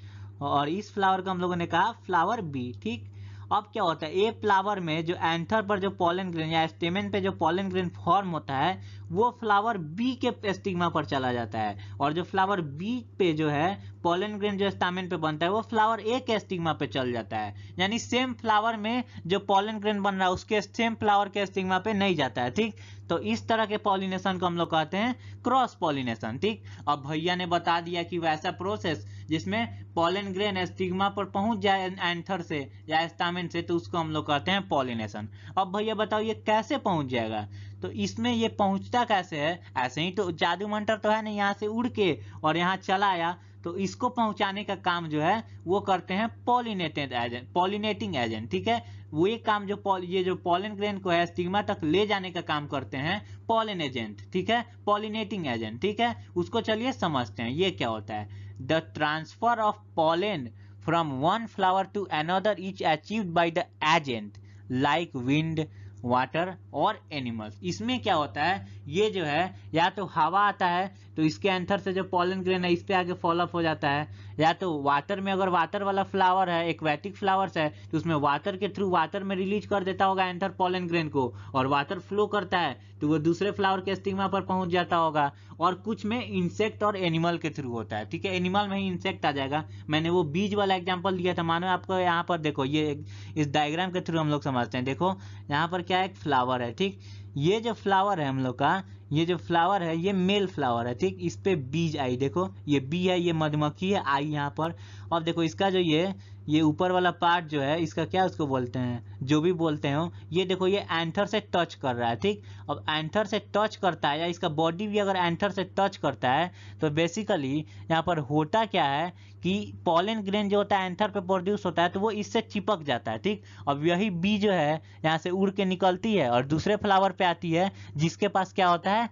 और इस फ्लावर को हम लोगों ने कहा फ्लावर बी, ठीक। अब क्या होता है, ए फ्लावर में जो एंथर पर जो पॉलन ग्रेन या स्टेमेन पे जो पॉलन ग्रेन फॉर्म होता है वो फ्लावर बी के स्टिग्मा पर चला जाता है, और जो फ्लावर बी पे जो है पोलन ग्रेन जो स्टामेन पे बनता है वो फ्लावर ए के स्टिग्मा पे चल जाता है, यानी सेम फ्लावर में जो पोलन ग्रेन बन रहा है उसके सेम फ्लावर के स्टिग्मा पे नहीं जाता है। ठीक, तो इस तरह के पॉलिनेशन को हम लोग कहते हैं क्रॉस पॉलिनेशन। ठीक, अब भैया ने बता दिया कि वैसा प्रोसेस जिसमें पोलन ग्रेन स्टिग्मा पर पहुंच जाए एंथर से या स्टामेन से, तो उसको हम लोग कहते हैं पॉलिनेशन। अब भैया बताओ ये कैसे पहुंच जाएगा, तो इसमें ये पहुंचता कैसे है, ऐसे ही तो जादू मंत्र तो है नहीं, यहाँ से उड़ के और यहाँ चला आया, तो इसको पहुंचाने का काम जो है वो करते हैं पॉलिनेटिंग एजेंट। ठीक है, वो ये काम ये जो पोलन ग्रेन को है स्टिग्मा तक ले जाने का काम करते हैं पोलन एजेंट। ठीक है, पॉलिनेटिंग एजेंट। ठीक है, उसको चलिए समझते हैं ये क्या होता है। The transfer of pollen from one flower to another is achieved by the agent like wind, water और एनिमल्स। इसमें क्या होता है, ये जो है या तो हवा आता है तो इसके एंथर से जो पोलन ग्रेन है इस पे आगे फॉलो अप हो जाता है, या तो वाटर में, अगर वाटर वाला फ्लावर है, एक्वेटिक फ्लावर्स है, तो उसमें वाटर के थ्रू वाटर में रिलीज कर देता होगा एंथर पोलन ग्रेन को, और वाटर फ्लो करता है तो वो दूसरे फ्लावर के स्टिग्मा पर पहुंच जाता होगा। और कुछ में इंसेक्ट और एनिमल के थ्रू होता है। ठीक है, एनिमल में ही इंसेक्ट आ जाएगा। मैंने वो बीज वाला एग्जांपल दिया था, मानो आपको यहाँ पर देखो, ये इस डायग्राम के थ्रू हम लोग समझते हैं। देखो यहाँ पर क्या एक फ्लावर है। ठीक, ये जो फ्लावर है हम लोग का, ये जो फ्लावर है ये मेल फ्लावर है। ठीक, इस पे बीज आई, देखो ये बी है, ये मधुमक्खी है आई यहाँ पर। और देखो इसका जो ये ऊपर वाला पार्ट जो है इसका क्या उसको बोलते हैं, जो भी बोलते हो, ये देखो ये एंथर से टच कर रहा है। ठीक, अब एंथर से टच करता है या इसका बॉडी भी अगर एंथर से टच करता है तो बेसिकली यहाँ पर होता क्या है कि पोलन ग्रेन जो होता है एंथर पे प्रोड्यूस होता है तो वो इससे चिपक जाता है। ठीक, अब यही बी जो है यहाँ से उड़ के निकलती है और दूसरे फ्लावर पे आती है जिसके पास क्या होता है,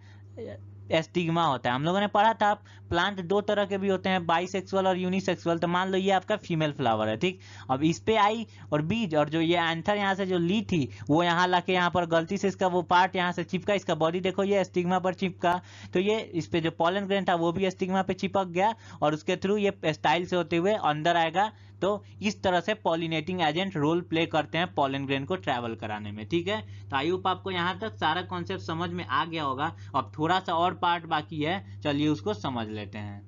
स्टिग्मा होता है। हम लोगों ने पढ़ा था प्लांट दो तरह के भी होते हैं, बाइसेक्सुअल और यूनिसेक्सुअल। तो मान लो ये आपका फीमेल फ्लावर है। ठीक, अब इस पे आई और बीज, और जो ये एंथर यहाँ से जो ली थी वो यहाँ लाके यहाँ पर गलती से इसका वो पार्ट यहाँ से चिपका, इसका बॉडी देखो ये स्टिग्मा पर चिपका, तो ये इस पे जो पोलन ग्रेन था वो भी स्टिग्मा पे चिपक गया और उसके थ्रू ये स्टाइल से होते हुए अंदर आएगा। तो इस तरह से पॉलिनेटिंग एजेंट रोल प्ले करते हैं पोलन ग्रेन को ट्रैवल कराने में। ठीक है, तो आई होप आपको यहाँ तक सारा कॉन्सेप्ट समझ में आ गया होगा। अब थोड़ा सा और पार्ट बाकी है, चलिए उसको समझ लेते हैं।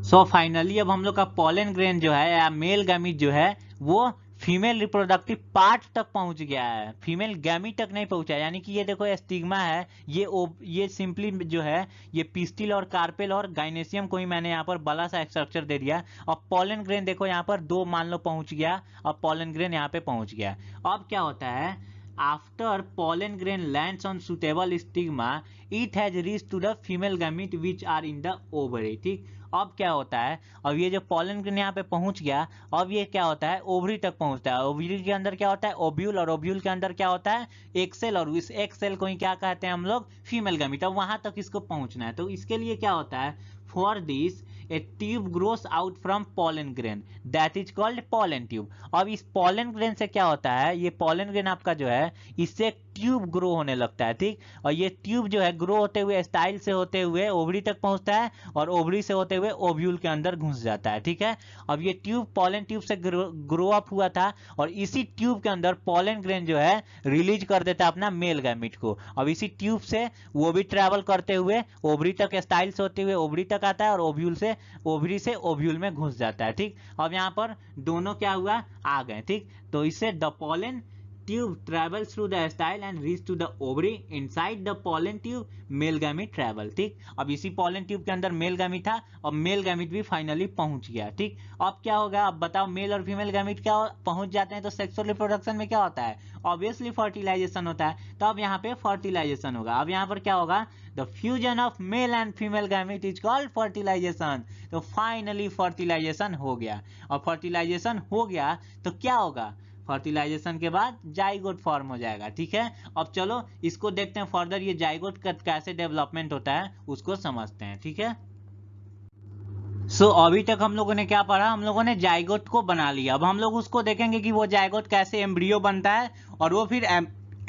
सो फाइनली अब हम लोग का पोलन ग्रेन जो है या मेल गैमीट जो है वो फीमेल रिप्रोडक्टिव पार्ट तक पहुंच गया है, फीमेल गैमीट तक नहीं पहुंचा। यानी कि ये देखो स्टिग्मा है, ये सिंपली जो है ये पिस्टिल और कार्पेल और गाइनेसियम को ही मैंने यहाँ पर बड़ा सा स्ट्रक्चर दे दिया। अब पोलन ग्रेन देखो यहाँ पर दो मान लो पहुंच गया, अब पोलन ग्रेन यहाँ पे पहुंच गया। अब क्या होता है, after pollen grain lands on suitable stigma it has reached to the female gamete which are in the ovary. ठीक, अब क्या होता है, अब ये जो पोलन ग्रेन यहाँ पे पहुंच गया, अब ये क्या होता है ओवरी तक पहुंचता है। ओवरी के अंदर क्या होता है ओव्यूल, और ओव्यूल के अंदर क्या होता है एक सेल, और इस एक सेल को ही क्या कहते हैं हम लोग फीमेल गैमीट। अब वहां तक इसको पहुंचना है, तो इसके लिए क्या होता है, for this a tube grows out from pollen grain that is called pollen tube. अब इस पोलन ग्रेन से क्या होता है, ये पोलन ग्रेन आपका जो है इससे ट्यूब ग्रो होने लगता है। ठीक, और ये ट्यूब जो है ग्रो होते हुए स्टाइल से होते हुए ओवरी तक पहुंचता है और ओवरी से होते हुए ओव्यूल के अंदर घुस जाता है। ठीक है, अब ये ट्यूब पोलन ट्यूब से ग्रो अप हुआ था और इसी ट्यूब के अंदर पोलन ग्रेन जो है रिलीज कर देता है अपना मेल गैमीट को। अब इसी ट्यूब से वो भी ट्रेवल करते हुए ओवरी तक स्टाइल से होते हुए ओवरी तक आता है और ओवरी से ओव्यूल में घुस जाता है। ठीक, अब यहाँ पर दोनों क्या हुआ आ गए। ठीक, तो इससे the pollen tube travels through the style and reach to the ovary inside the pollen tube male gamete travel। ठीक, अब इसी pollen tube के अंदर मेल गैमीट था और मेल गैमीट भी फाइनली पहुंच गया। ठीक, अब क्या होगा, अब बताओ मेल और फीमेल गैमीट क्या पहुंच जाते हैं तो सेक्सुअल रिप्रोडक्शन में क्या होता है, ऑब्वियसली फर्टिलाइजेशन होता है। तो अब यहाँ पे फर्टिलाइजेशन होगा। अब यहाँ पर क्या होगा, the fusion of male and female gamete is called fertilisation. तो फाइनली फर्टिलाइजेशन हो गया, और फर्टिलाइजेशन हो गया तो क्या होगा, फर्टिलाइजेशन के बाद जाइगोट फॉर्म हो जाएगा। ठीक है, अब चलो इसको देखते हैं फर्दर, ये जाइगोट का कैसे डेवलपमेंट होता है उसको समझते हैं। ठीक है, सो अभी तक हम लोगों ने क्या पढ़ा, हम लोगों ने जाइगोट को बना लिया। अब हम लोग उसको देखेंगे कि वो जाइगोट कैसे एम्ब्रियो बनता है और वो फिर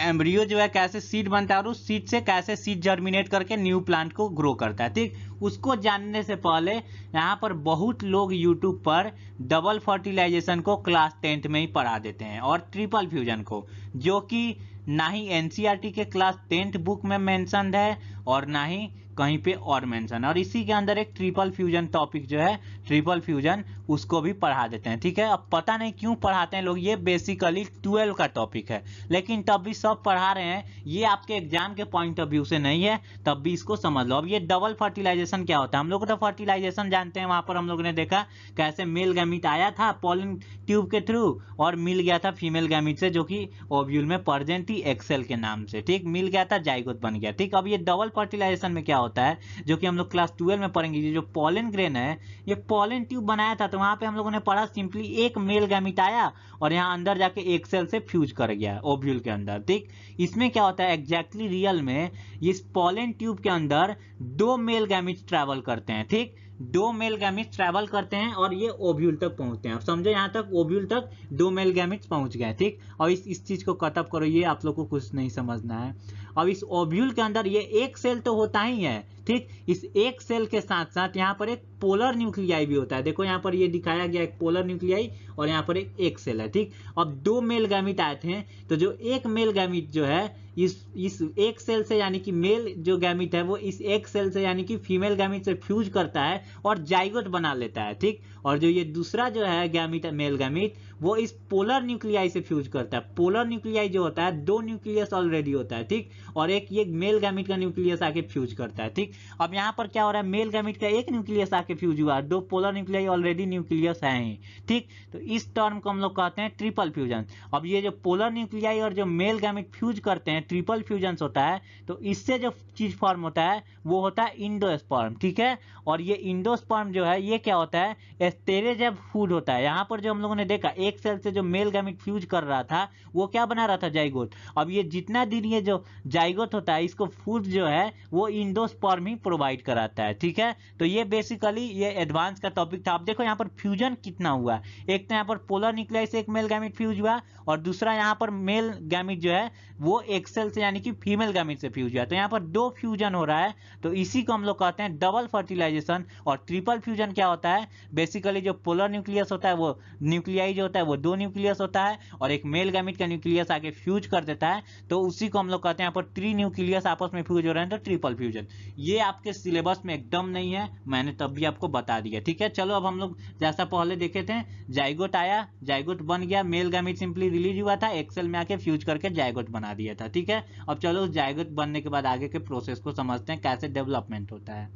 एम्ब्रियो जो है कैसे सीड बनता है और उस सीड से कैसे सीड जर्मिनेट करके न्यू प्लांट को ग्रो करता है। ठीक, उसको जानने से पहले यहाँ पर बहुत लोग यूट्यूब पर डबल फर्टिलाइजेशन को क्लास 10th में ही पढ़ा देते हैं और ट्रिपल फ्यूजन को, जो कि ना ही एनसीईआरटी के क्लास 10th बुक में मेंशन है और ना ही कहीं पे और मेंशन। और इसी के अंदर एक ट्रिपल फ्यूजन टॉपिक जो है, ट्रिपल फ्यूजन, उसको भी पढ़ा देते हैं। ठीक है, अब पता नहीं क्यों पढ़ाते हैं लोग, ये बेसिकली 12 का टॉपिक है, लेकिन तब भी सब पढ़ा रहे हैं। ये आपके एग्जाम के पॉइंट ऑफ व्यू से नहीं है, तब भी इसको समझ लो। अब ये डबल फर्टिलाइजेशन क्या होता है, हम लोग तो फर्टिलाइजेशन जानते हैं, वहां पर हम लोग ने देखा कैसे मेल गैमीट आया था पॉलन ट्यूब के थ्रू और मिल गया था फीमेल गैमीट से, जो कि ओव्यूल में प्रेजेंट थी एक्सेल के नाम से। ठीक, मिल गया था, जाइगोट बन गया। ठीक, अब ये डबल फर्टिलाइजेशन में क्या होता है, जो कि हम लोग क्लास 12 में पढ़ेंगे। ये जो पॉलन ग्रेन है, ये पॉलन ट्यूब बनाया था, तो वहां पे हम लोगों ने पढ़ा सिंपली एक मेल गैमीट आया और यहाँ अंदर जाके एक सेल से फ्यूज कर गया ओव्यूल के अंदर। ठीक, इसमें क्या होता है एग्जैक्टली रियल में, इस पॉलन ट्यूब के अंदर 2 मेल गैमीट ट्रैवल करते हैं। ठीक, 2 मेल गैमीट्स ट्रैवल करते हैं और ये ओव्यूल तक पहुंचते हैं। अब समझो यहाँ तक ओव्यूल तक 2 मेल गैमीट्स पहुंच गए। ठीक, और इस चीज को कट अप करो, ये आप लोग को कुछ नहीं समझना है। अब इस ओव्यूल के अंदर ये एक सेल तो होता ही है। ठीक, इस एक सेल के साथ साथ यहाँ पर एक पोलर न्यूक्लियाई भी होता है। देखो यहाँ पर ये दिखाया गया एक पोलर न्यूक्लियाई और यहाँ पर एक सेल है। ठीक, अब 2 मेल गैमीट आए थे, तो जो एक मेल गैमीट जो है इस एक सेल से, यानी कि मेल जो गैमीट है वो इस एक सेल से यानी कि फीमेल गैमीट से फ्यूज करता है और जाइगोट बना लेता है। ठीक, और जो ये दूसरा जो है गैमीट, मेल गैमीट, वो इस पोलर न्यूक्लियाई से फ्यूज करता है। पोलर न्यूक्लियाई जो होता है 2 न्यूक्लियस ऑलरेडी होता है। ठीक, और एक ये मेल गैमीट का न्यूक्लियस आके फ्यूज करता है। ठीक, अब यहाँ पर क्या हो रहा है, मेल गैमीट का एक न्यूक्लियस आके फ्यूज हुआ, 2 पोलर न्यूक्लियाई ऑलरेडी न्यूक्लियस है ही। ठीक, तो इस टर्म को हम लोग कहते हैं ट्रिपल फ्यूजन। अब ये जो पोलर न्यूक्लियाई और जो मेल गैमीट फ्यूज करते हैं, ट्रिपल फ्यूजन होता है, तो इससे जो चीज फॉर्म होता है वो होता है इंडोस्पर्म। ठीक है, और ये इंडोस्पर्म जो है ये क्या होता है, एस्टेरेजेव फूड होता है। यहाँ पर जो हम लोगों ने देखा एक सेल से जो मेल गैमीट फ्यूज कर रहा था वो क्या बना रहा था, जाइगोट। अब ये जितना दिन ये जो जाइगोट होता है, इसको फूड जो है वो इंडोस्पर्म ही प्रोवाइड कराता है। ठीक है, तो ये बेसिकली ये एडवांस का टॉपिक था। अब देखो यहाँ पर फ्यूजन कितना हुआ, एक तो यहाँ पर पोलर न्यूक्लियाई से एक मेल गैमीट फ्यूज हुआ और दूसरा यहाँ पर मेल गैमीट जो है वो एक सेल से यानी कि फीमेल गैमीट से फ्यूज हुआ, तो यहाँ पर 2 फ्यूजन हो रहा है। तो इसी को हम लोग कहते हैं डबल फर्टिलाइजेशन। और ट्रिपल फ्यूजन क्या होता है, बेसिकली जो पोलर न्यूक्लियस होता है, वो न्यूक्लियाई जो होता है वो 2 न्यूक्लियस होता है और एक मेल गैमीट का न्यूक्लियस आके फ्यूज कर देता है, तो उसी को हम लोग कहते हैं यहाँ पर 3 न्यूक्लियस आपस में फ्यूज हो रहे हैं, तो ट्रिपल फ्यूजन। ये आपके सिलेबस में एकदम नहीं है, मैंने तब भी आपको बता दिया। ठीक है, चलो अब हम लोग जैसा पहले देखे थे, जाइगोट आया, जाइगोट बन गया, मेल गैमीट सिंपली रिलीज हुआ था, एक सेल में आके फ्यूज करके जाइगोट बना दिया था। ठीक है, अब चलो जाइगोट बनने के बाद आगे के प्रोसेस को समझते हैं कैसे डेवलपमेंट होता है।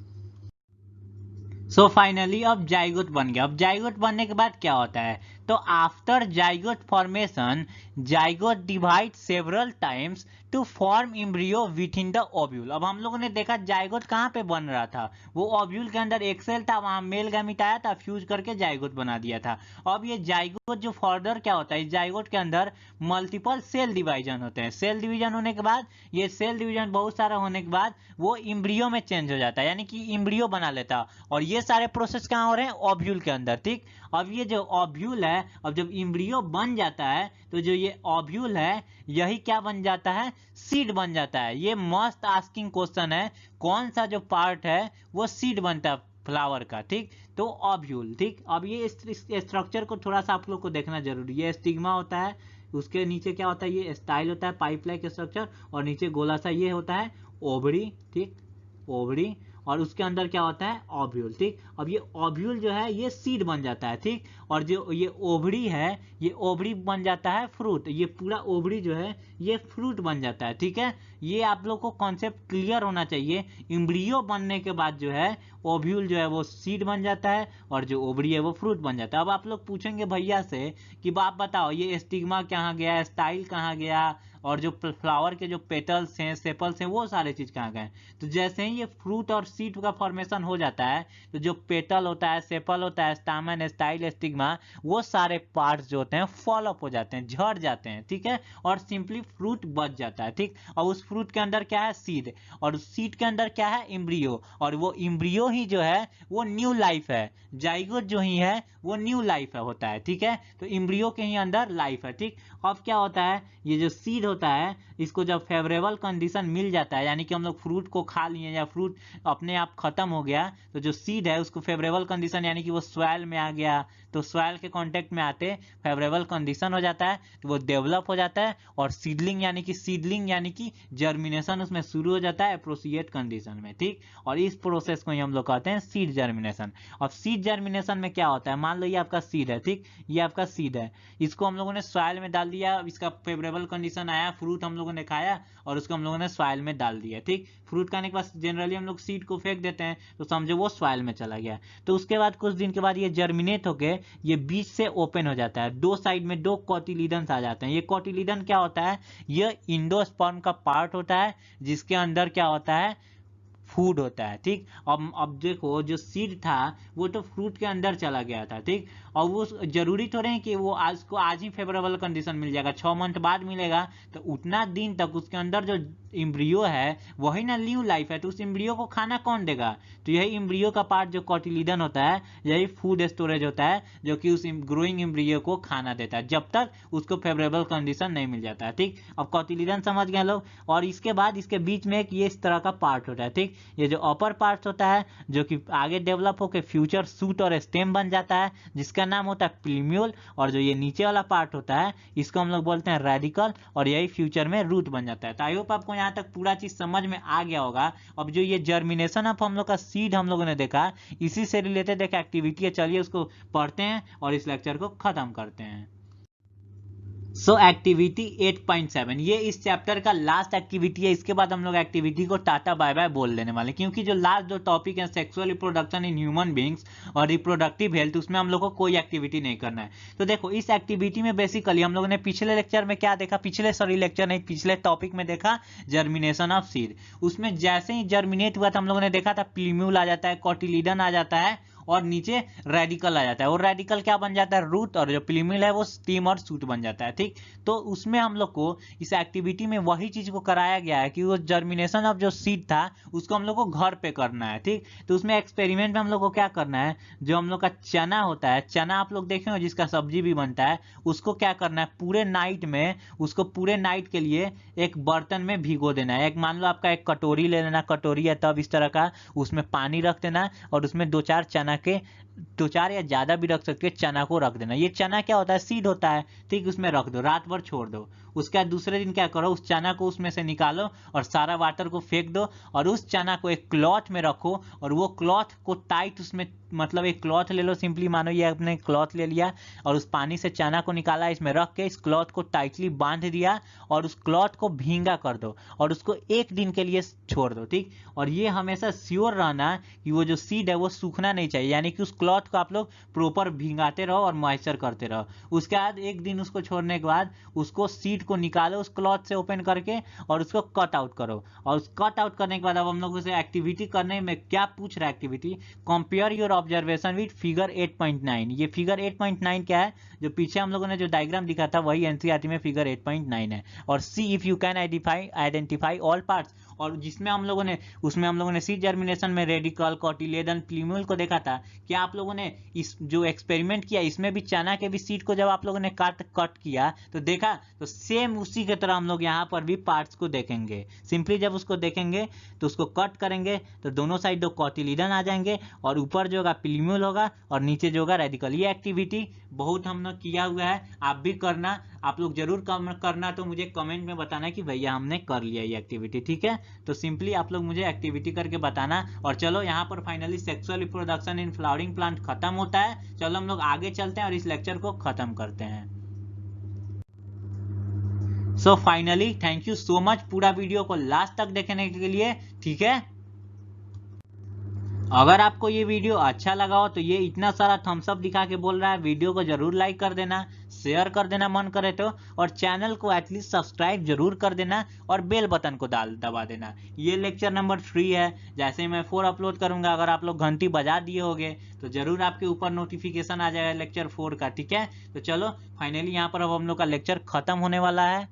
सो फाइनली अब जाइगोट बन गया। अब जाइगोट बनने के बाद क्या होता है, तो after zygote formation zygote divide several times to form embryo within the ovule. अब हम लोगों ने देखा जाइगोट कहाँ पे बन रहा था, वो ओव्यूल के अंदर एक सेल था, वहां मेल गैमीट आया था, फ्यूज करके जाइगोट बना दिया था। अब ये जाइगोट जो फर्दर क्या होता है, इस जाइगोट के अंदर मल्टीपल सेल डिवीजन होते हैं। सेल डिवीजन होने के बाद, ये सेल डिवीजन बहुत सारा होने के बाद वो एम्ब्रियो में चेंज हो जाता है, यानी कि एम्ब्रियो बना लेता। और ये सारे प्रोसेस कहाँ हो रहे हैं, ओव्यूल के अंदर। ठीक, अब ये जो ओव्यूल है, अब जब एम्ब्रियो बन जाता है तो जो ये ओव्यूल है यही क्या बन जाता है, सीड बन जाता है। ये मस्त आस्किंग क्वेश्चन है, कौन सा जो पार्ट है वो सीड बनता है फ्लावर का। ठीक, तो ओव्यूल। ठीक, अब ये स्ट्रक्चर को थोड़ा सा आप लोग को देखना जरूरी है। स्टिग्मा होता है, उसके नीचे क्या होता है, ये स्टाइल होता है, पाइप लाइक स्ट्रक्चर, और नीचे गोला सा ये होता है ओवरी। ठीक, ओवरी, और उसके अंदर क्या होता है, ओव्यूल। ठीक, अब ये ओव्यूल जो है ये सीड बन जाता है। ठीक, और जो ये ओवरी है, ये ओवरी बन जाता है फ्रूट। ये पूरा ओवरी जो है ये फ्रूट बन जाता है। ठीक है, ये आप लोग को कॉन्सेप्ट क्लियर होना चाहिए। एम्ब्रियो बनने के बाद जो है ओव्यूल जो है वो सीड बन जाता है और जो ओवरी है वो फ्रूट बन जाता है। अब आप लोग पूछेंगे भैया से कि आप बताओ ये स्टिग्मा कहाँ गया, स्टाइल कहाँ गया, और जो फ्लावर के जो पेटल्स हैं, सेपल्स हैं, वो सारे चीज कहाँ गए। तो जैसे ही ये फ्रूट और सीड का फॉर्मेशन हो जाता है, तो जो पेटल होता है, सेपल होता है, स्टामेन, स्टाइल, स्टिग्मा, वो सारे पार्ट्स जो होते हैं फॉल अप हो जाते हैं, झड़ जाते हैं। ठीक है, और सिंपली फ्रूट बच जाता है। ठीक, और उस फ्रूट के अंदर क्या है, सीड, और उस सीड के अंदर क्या है, एम्ब्रियो, और वो एम्ब्रियो ही जो है वो न्यू लाइफ है। जाइगोट जो ही है वो न्यू लाइफ है होता है। ठीक है, तो एम्ब्रियो के ही अंदर लाइफ है। ठीक, अब क्या होता है, ये जो सीड होता है इसको जब फेवरेबल कंडीशन मिल जाता है, यानी कि हम लोग फ्रूट को खा लिए या फ्रूट अपने आप खत्म हो गया, तो जो सीड है उसको फेवरेबल कंडीशन, यानी कि वो सॉइल में आ गया, तो सॉइल के कांटेक्ट में आते फेवरेबल कंडीशन हो जाता है, तो वो डेवलप हो जाता है और सीडलिंग यानी कि जर्मिनेशन उसमें शुरू हो जाता है एप्रोप्रिएट कंडीशन में, ठीक। और इस प्रोसेस को ही हम लोग कहते हैं सीड जर्मिनेशन। अब सीड जर्मिनेशन में क्या होता है, मान लो ये आपका सीड है, ठीक, ये आपका सीड है, इसको हम लोगों ने सॉइल में डाल दिया, इसका फेवरेबल कंडीशन आया, फ्रूट हम लोगों ने खाया और उसको हम लोगों ने सॉइल में डाल दिया, ठीक। फ्रूट खाने के बाद जनरली हम लोग सीड को फेंक देते हैं, तो समझो वो सॉइल में चला गया। तो उसके बाद कुछ दिन के बाद ये जर्मिनेट होके ये बीच से ओपन हो जाता है, दो साइड में दो कोटिलीडन्स आ जाते हैं। ये कोटिलीडन क्या होता है, ये इंडोस्पर्म का पार्ट होता है जिसके अंदर क्या होता है, फूड होता है, ठीक। अब देखो जो सीड था वो तो फ्रूट के अंदर चला गया था, ठीक। और वो जरूरी थोड़े है कि वो आज को आज ही फेवरेबल कंडीशन मिल जाएगा, 6 मंथ बाद मिलेगा, तो उतना दिन तक उसके अंदर जो इम्ब्रियो है वही ना न्यू लाइफ है, तो उस इम्ब्रियो को खाना कौन देगा, तो यही इम्ब्रियो का पार्ट जो कोटिलीडन होता है यही फूड स्टोरेज होता है जो कि उस ग्रोइंग इम्ब्रियो को खाना देता है जब तक उसको फेवरेबल कंडीशन नहीं मिल जाता है, ठीक। अब कोटिलीडन समझ गए लोग। और इसके बाद इसके बीच में एक ये इस तरह का पार्ट होता है, ठीक। ये जो अपर पार्ट होता है जो कि आगे डेवलप होकर फ्यूचर सूट और स्टेम बन जाता है जिसका नाम होता है प्लीम्यूल, और जो ये नीचे वाला पार्ट होता है इसको हम लोग बोलते हैं रेडिकल, और यही फ्यूचर में रूट बन जाता है। तो आई होप आपको यहाँ तक पूरा चीज समझ में आ गया होगा। अब जो ये जर्मिनेशन ऑफ हम लोग का सीड हम लोगों ने देखा, इसी से रिलेटेड एक एक्टिविटी है, चलिए उसको पढ़ते हैं और इस लेक्चर को खत्म करते हैं। सो एक्टिविटी 8.7 ये इस चैप्टर का लास्ट एक्टिविटी है। इसके बाद हम लोग एक्टिविटी को टाटा बाय बाय बोल देने वाले, क्योंकि जो लास्ट दो टॉपिक है sexual reproduction in human beings और रिप्रोडक्टिव हेल्थ, उसमें हम लोग को कोई एक्टिविटी नहीं करना है। तो देखो इस एक्टिविटी में बेसिकली हम लोगों ने पिछले लेक्चर में क्या देखा, पिछले टॉपिक में देखा जर्मिनेशन ऑफ सीड। उसमें जैसे ही जर्मिनेट हुआ था हम लोगों ने देखा था प्लीम्यूल आ जाता है, कोटिलीडन आ जाता है और नीचे रेडिकल आ जाता है, और रेडिकल क्या बन जाता है, रूट, और जो प्लीम्यूल है वो स्टीम और सूट बन जाता है, ठीक। तो उसमें हम लोग को इस एक्टिविटी में वही चीज को कराया गया है कि वो जर्मिनेशन ऑफ जो सीड था उसको हम लोग को घर पे करना है, ठीक। तो उसमें एक्सपेरिमेंट में हम लोग को क्या करना है, जो हम लोग का चना होता है, चना आप लोग देखे हो जिसका सब्जी भी बनता है, उसको क्या करना है पूरे नाइट के लिए एक बर्तन में भिगो देना है। एक मान लो आपका एक कटोरी ले लेना, कटोरी है तब इस तरह का, उसमें पानी रख देना और उसमें दो चार या ज्यादा भी रख सकते हैं, चना को रख देना। ये चना क्या होता है, सीड होता है, ठीक। उसमें रख दो, रात भर छोड़ दो। उसके बाद दूसरे दिन क्या करो, उस चना को उसमें से निकालो और सारा वाटर को फेंक दो, और उस चना को एक क्लॉथ में रखो, और वो क्लॉथ को टाइट उसमें, मतलब एक क्लॉथ ले लो, सिंपली मानो ये आपने क्लॉथ ले लिया और उस पानी से चना को निकाला, इसमें रख के इस क्लॉथ को टाइटली बांध दिया और उस क्लॉथ को भींगा कर दो और उसको 1 दिन के लिए छोड़ दो, ठीक। और ये हमेशा श्योर रहना कि वो जो सीड है वो सूखना नहीं चाहिए, यानी कि उस क्लॉथ को आप लोग प्रॉपर भींगाते रहो और मॉइस्चर करते रहो। उसके बाद 1 दिन उसको छोड़ने के बाद उसको सीड को निकालो उस क्लॉथ से ओपन करके और उसको कट आउट करो, और उस कट आउट करने के बाद अब हम लोग उसे एक्टिविटी करने में क्या पूछ रहा है, activity compare your observation with figure 8.9। ये फिगर 8.9 क्या है, जो पीछे हम लोगों ने जो डायग्राम दिखा था वही एनसीईआरटी में फिगर 8.9 है, और see if you can identify all parts, और जिसमें हम लोगों ने सीड जर्मिनेशन में रेडिकल, कोटिलेडन, प्लीम्यूल को देखा था। क्या आप लोगों ने इस जो एक्सपेरिमेंट किया इसमें भी चना के भी सीड को जब आप लोगों ने कट किया तो देखा, तो सेम उसी की तरह हम लोग यहाँ पर भी पार्ट्स को देखेंगे। सिंपली जब उसको देखेंगे तो उसको कट करेंगे तो दोनों साइड दो कोटिलीडन आ जाएंगे, और ऊपर जो होगा प्लीम्यूल होगा और नीचे जो होगा रेडिकल। ये एक्टिविटी बहुत हम लोग किया हुआ है, आप भी करना, आप लोग जरूर करना, तो मुझे कमेंट में बताना कि भैया हमने कर लिया ये एक्टिविटी, ठीक है। तो सिंपली आप लोग मुझे एक्टिविटी करके बताना। और चलो यहाँ पर finally sexual reproduction in flowering plant खत्म होता है। चलो हम लोग आगे चलते हैं और इस लेक्चर को खत्म करते हैं। So finally thank you so much पूरा वीडियो को लास्ट तक देखने के लिए, ठीक है। अगर आपको ये वीडियो अच्छा लगा हो तो ये इतना सारा थम्स अप दिखा के बोल रहा है, वीडियो को जरूर लाइक कर देना, शेयर कर देना मन करे तो, और चैनल को एटलीस्ट सब्सक्राइब जरूर कर देना और बेल बटन को दबा देना। ये लेक्चर नंबर 3 है, जैसे मैं 4 अपलोड करूंगा अगर आप लोग घंटी बजा दिए होगे तो जरूर आपके ऊपर नोटिफिकेशन आ जाएगा लेक्चर 4 का, ठीक है। तो चलो फाइनली यहाँ पर अब हम लोग का लेक्चर खत्म होने वाला है।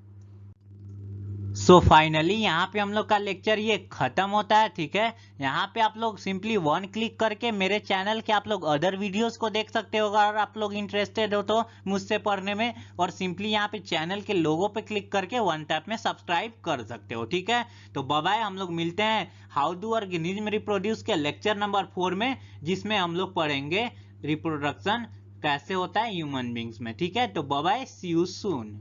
सो फाइनली यहाँ पे हम लोग का लेक्चर ये खत्म होता है, ठीक है। यहाँ पे आप लोग सिंपली 1 क्लिक करके मेरे चैनल के आप लोग अदर वीडियोस को देख सकते हो अगर आप लोग इंटरेस्टेड हो तो मुझसे पढ़ने में, और सिंपली यहाँ पे चैनल के लोगो पे क्लिक करके 1 टैप में सब्सक्राइब कर सकते हो, ठीक है। तो बाय बाय, हम लोग मिलते हैं हाउ डू ऑर्गेनिज्म रिप्रोड्यूस के लेक्चर नंबर 4 में, जिसमें हम लोग पढ़ेंगे रिप्रोडक्शन कैसे होता है ह्यूमन बींग्स में। ठीक है, तो bye bye, see you soon.